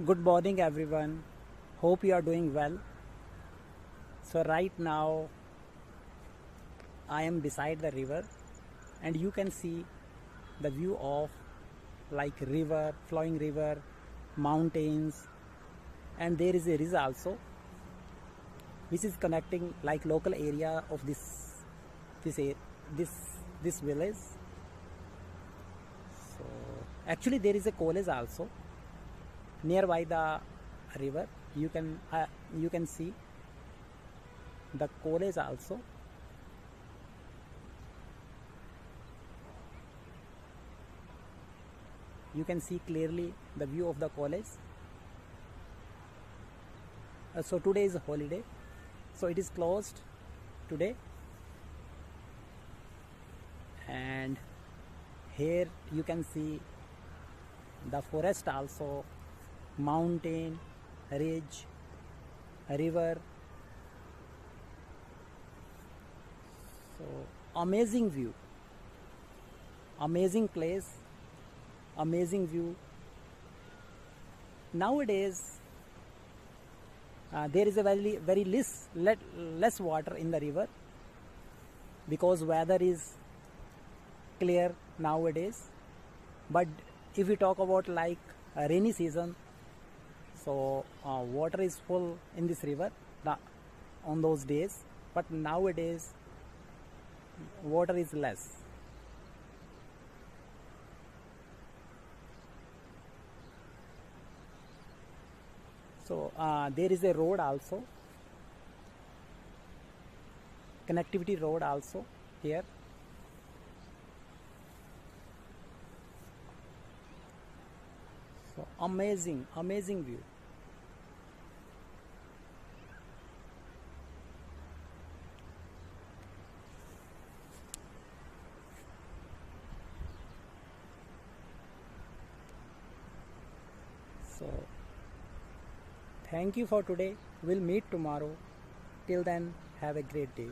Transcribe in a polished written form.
Good morning, everyone. Hope you are doing well. So, right now, I am beside the river, and you can see the view of like river, flowing river, mountains, and there is a ridge also, which is connecting like local area of this a- this this village. So, actually, there is a college also nearby the river. You can see the college also. You can see clearly the view of the college. So today is a holiday, so it is closed today. And here you can see the forest also, mountain, ridge, river. So amazing view, amazing place, amazing view. Nowadays there is a very less water in the river because weather is clear nowadays. But if we talk about like rainy season, so water is full in this river on those days. But nowadays water is less. So there is a road also, connectivity road also here. So amazing view. So thank you for today. We'll meet tomorrow. Till then, have a great day.